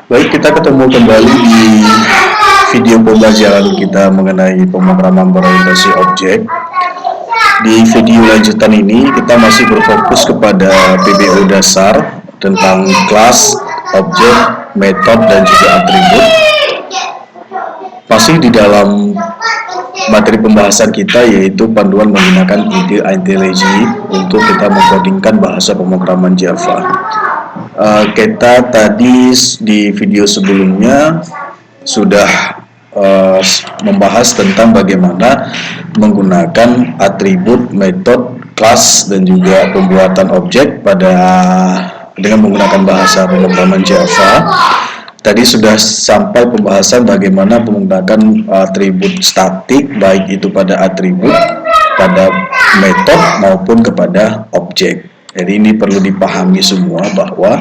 Baik, kita ketemu kembali di video pembelajaran kita mengenai pemrograman berorientasi objek. Di video lanjutan ini kita masih berfokus kepada PBO dasar tentang kelas, objek, metode, dan juga atribut. Masih di dalam materi pembahasan kita yaitu panduan menggunakan ide IntelliJ untuk kita mengkodingkan bahasa pemrograman Java. Kita tadi di video sebelumnya sudah membahas tentang bagaimana menggunakan atribut, metode, kelas, dan juga pembuatan objek dengan menggunakan bahasa pemrograman Java. Tadi sudah sampai pembahasan bagaimana menggunakan atribut statik, baik itu pada atribut, pada metode, maupun kepada objek. Jadi ini perlu dipahami semua bahwa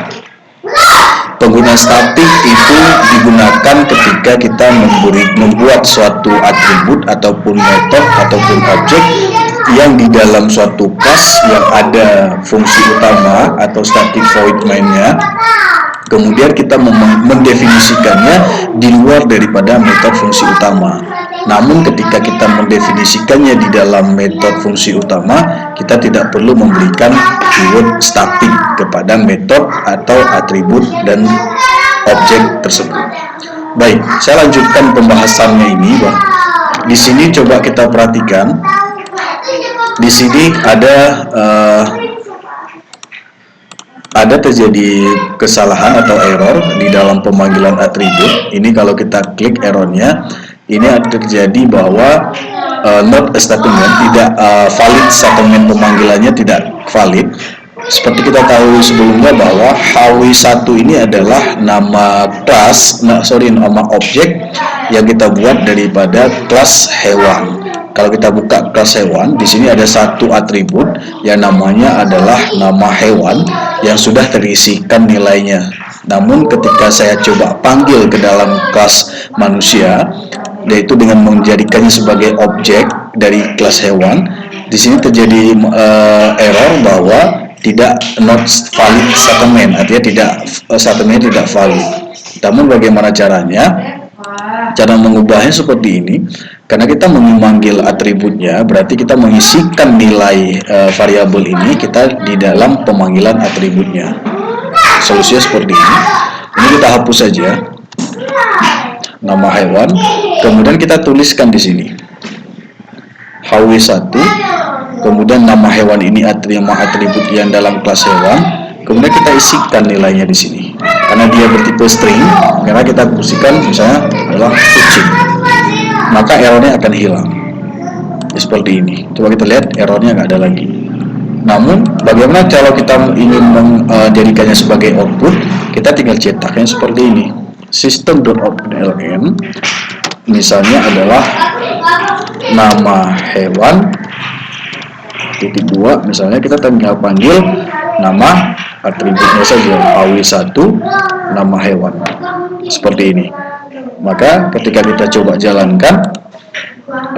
penggunaan statik itu digunakan ketika kita membuat suatu atribut ataupun metode ataupun objek yang di dalam suatu kelas yang ada fungsi utama atau static void main-nya. Kemudian kita mendefinisikannya di luar daripada metode fungsi utama. Namun ketika kita mendefinisikannya di dalam metode fungsi utama, kita tidak perlu memberikan keyword static kepada metode atau atribut dan objek tersebut. Baik, saya lanjutkan pembahasannya ini. Di sini coba kita perhatikan. Di sini ada terjadi kesalahan atau error di dalam pemanggilan atribut. Ini kalau kita klik errornya, ini terjadi bahwa not a statement, tidak valid statement, pemanggilannya tidak valid. Seperti kita tahu sebelumnya bahwa HW1 ini adalah nama nama objek yang kita buat daripada kelas hewan. Kalau kita buka kelas hewan, di sini ada satu atribut yang namanya adalah nama hewan yang sudah terisikan nilainya. Namun ketika saya coba panggil ke dalam kelas manusia, yaitu dengan menjadikannya sebagai objek dari kelas hewan, di sini terjadi error bahwa tidak not valid statement, artinya statementnya tidak valid. Namun bagaimana caranya? Cara mengubahnya seperti ini. Karena kita memanggil atributnya, berarti kita mengisikan nilai variabel ini kita di dalam pemanggilan atributnya. Solusinya seperti ini. Ini kita hapus saja nama hewan, kemudian kita tuliskan di sini HW1, kemudian nama hewan ini nama atribut yang dalam kelas hewan, kemudian kita isikan nilainya di sini. Karena dia bertipe string, karena kita fungsikan misalnya adalah kucing, maka errornya akan hilang. Seperti ini. Coba kita lihat errornya nggak ada lagi. Namun bagaimana kalau kita ingin menjadikannya sebagai output? Kita tinggal cetaknya seperti ini. System.out.ln misalnya adalah nama hewan (2), misalnya kita tinggal panggil nama atributnya saja, HW1 nama hewan, seperti ini. Maka ketika kita coba jalankan,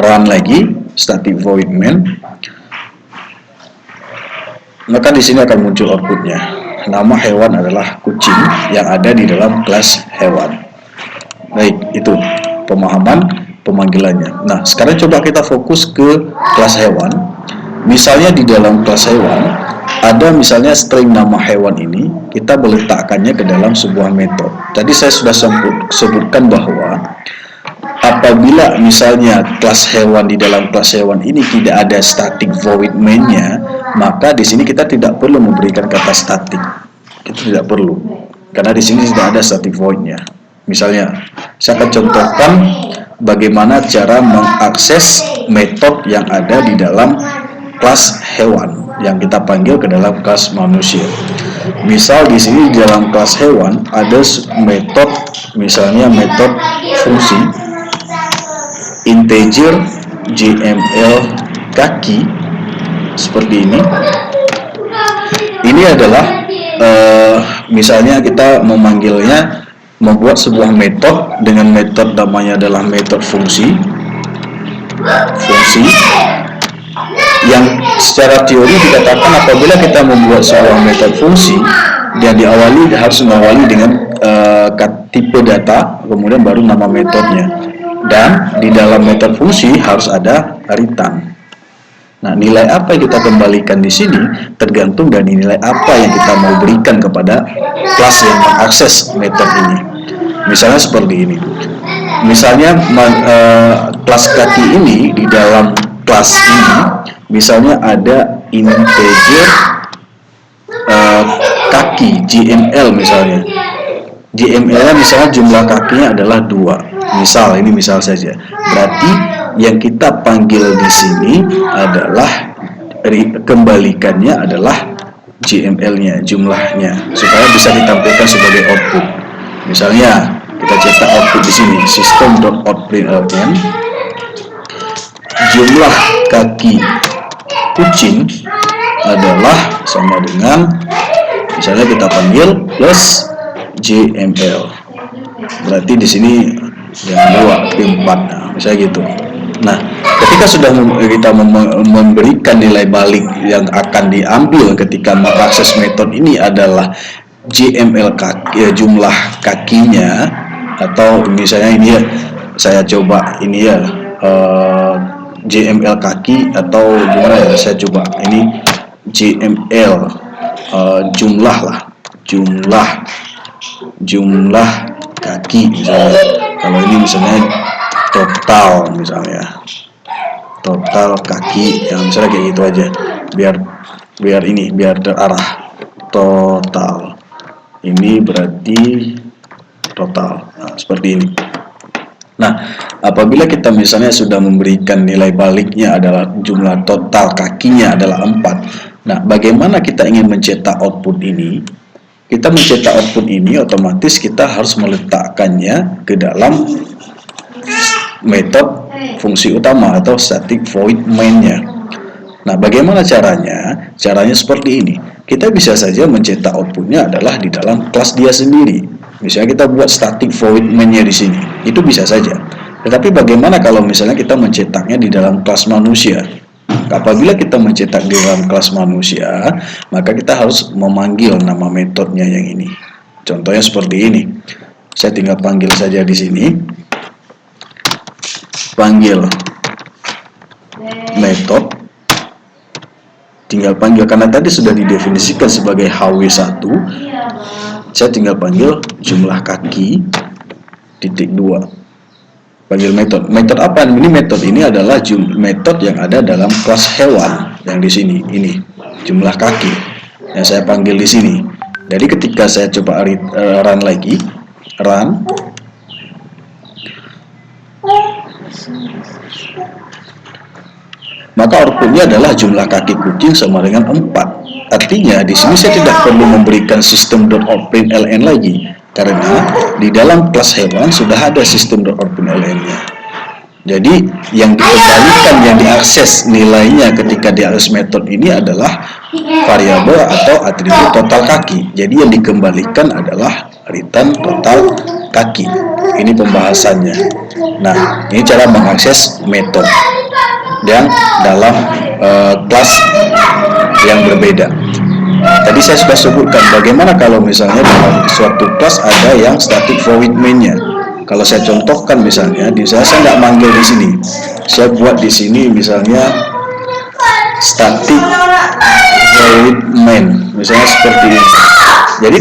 run lagi static void main, maka di sini akan muncul outputnya. Nama hewan adalah kucing yang ada di dalam kelas hewan. Baik, itu pemahaman pemanggilannya. Nah, sekarang coba kita fokus ke kelas hewan. Misalnya di dalam kelas hewan ada misalnya string nama hewan ini, kita meletakkannya ke dalam sebuah metode. Tadi saya sudah sebutkan bahwa apabila misalnya kelas hewan di dalam kelas hewan ini tidak ada static void main-nya, maka di sini kita tidak perlu memberikan kata static. Kita tidak perlu, karena di sini tidak ada static void-nya. Misalnya, saya akan contohkan bagaimana cara mengakses metode yang ada di dalam kelas hewan yang kita panggil ke dalam kelas manusia. Misal di sini di dalam kelas hewan ada metode, misalnya metode fungsi integer jml kaki seperti ini. Ini adalah misalnya kita membuat sebuah metode dengan metode namanya adalah metode fungsi yang secara teori dikatakan apabila kita membuat sebuah metode fungsi, dia harus mengawali dengan tipe data, kemudian baru nama metodenya. Dan di dalam metode fungsi harus ada return. Nah, nilai apa yang kita kembalikan di sini tergantung dari nilai apa yang kita mau berikan kepada kelas yang mengakses metode ini. Misalnya seperti ini. Misalnya kelas kaki ini di dalam kelas ini, misalnya ada integer kaki JML misalnya. JML-nya misalnya jumlah kakinya adalah 2. Ini misal saja. Berarti yang kita panggil di sini adalah kembalikannya adalah JML-nya, jumlahnya, supaya bisa ditampilkan sebagai output. Misalnya kita cetak output di sini, system.out.println jumlah kaki kucing adalah sama dengan, misalnya kita panggil plus JML. Berarti di sini yang 2 tapi 4, nah, misalnya gitu. Nah, ketika sudah kita memberikan nilai balik yang akan diambil ketika mengakses metode ini adalah JML jumlah kakinya, atau misalnya ini ya, saya coba ini ya JML kaki, atau gimana ya, saya coba ini JML jumlah kaki misalnya. Kalau ini misalnya total kaki, yang misalnya kayak gitu aja, biar terarah. Total ini berarti total, nah, seperti ini. Nah, apabila kita misalnya sudah memberikan nilai baliknya adalah jumlah total kakinya adalah 4. Nah, bagaimana kita ingin mencetak output ini? Kita mencetak output ini otomatis kita harus meletakkannya ke dalam metode fungsi utama atau static void main-nya. Nah, bagaimana caranya? Caranya seperti ini. Kita bisa saja mencetak outputnya adalah di dalam kelas dia sendiri. Misalnya kita buat static void main-nya di sini. Itu bisa saja. Tetapi bagaimana kalau misalnya kita mencetaknya di dalam kelas manusia? Apabila kita mencetak di dalam kelas manusia, maka kita harus memanggil nama metodenya yang ini. Contohnya seperti ini. Saya tinggal panggil saja di sini. Panggil metode. Tinggal panggil, karena tadi sudah didefinisikan sebagai HW1. Saya tinggal panggil jumlah kaki titik 2. Panggil metode. Metode apa? Ini adalah metode yang ada dalam kelas hewan yang di sini. Ini jumlah kaki yang saya panggil di sini. Jadi ketika saya coba run lagi, maka outputnya adalah jumlah kaki kucing sama dengan 4. Artinya di sini saya tidak perlu memberikan system.out.println lagi, karena di dalam kelas hewan sudah ada system.out.println-nya. Jadi yang dikembalikan, yang diakses nilainya ketika diakses metode ini adalah variabel atau atribut total kaki. Jadi yang dikembalikan adalah return total kaki. Ini pembahasannya. Nah, ini cara mengakses metode yang dalam kelas yang berbeda. Tadi saya sudah sebutkan bagaimana kalau misalnya dalam suatu kelas ada yang static void main-nya. Kalau saya contohkan misalnya, saya nggak manggil di sini. Saya buat di sini misalnya static void main, misalnya seperti ini. Jadi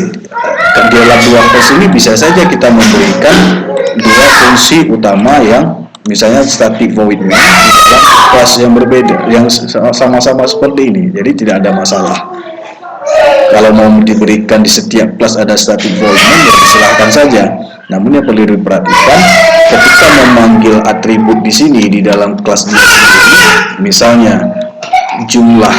di dalam dua kelas ini bisa saja kita memberikan dua fungsi utama yang misalnya static void main di dalam kelas yang berbeda, yang sama-sama seperti ini. Jadi tidak ada masalah. Kalau mau diberikan di setiap kelas ada static void main, ya silahkan saja. Namun yang perlu diperhatikan ketika memanggil atribut di sini di dalam kelas dia sendiri, misalnya jumlah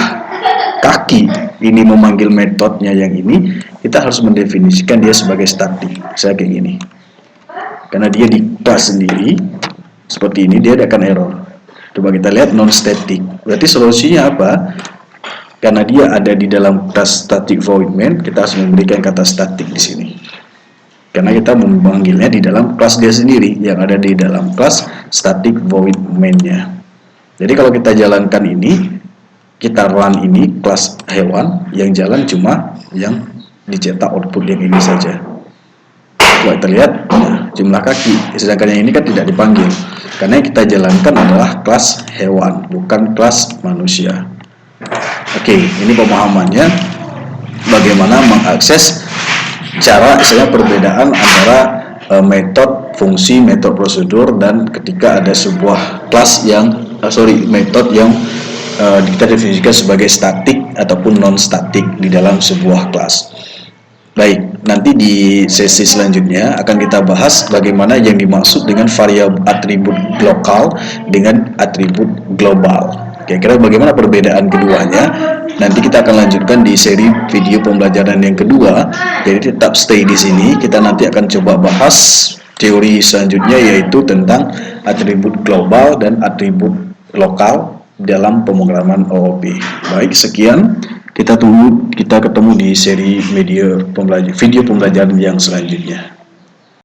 kaki ini memanggil metodenya yang ini, kita harus mendefinisikan dia sebagai static. Saya kayak gini. Karena dia di kelas sendiri seperti ini, dia akan error. Coba kita lihat non static. Berarti solusinya apa? Karena dia ada di dalam kelas static void main, kita harus memberikan kata static di sini. Karena kita memanggilnya di dalam kelas dia sendiri yang ada di dalam kelas static void main-nya. Jadi kalau kita jalankan ini, kita run ini kelas hewan, yang jalan cuma yang dicetak output yang ini saja. Coba kita lihat, nah, jumlah kaki, sedangkan yang ini kan tidak dipanggil karena yang kita jalankan adalah kelas hewan, bukan kelas manusia. Oke, ini pemahamannya bagaimana mengakses cara, istilahnya perbedaan antara metode, fungsi, metode, prosedur, dan ketika ada sebuah kelas yang metode yang kita definisikan sebagai statik ataupun non statik di dalam sebuah kelas. Baik, nanti di sesi selanjutnya akan kita bahas bagaimana yang dimaksud dengan variabel atribut lokal dengan atribut global. Kira-kira bagaimana perbedaan keduanya? Nanti kita akan lanjutkan di seri video pembelajaran yang kedua. Jadi tetap stay di sini. Kita nanti akan coba bahas teori selanjutnya, yaitu tentang atribut global dan atribut lokal dalam pemrograman OOP. Baik, sekian. Kita ketemu di seri video pembelajaran yang selanjutnya.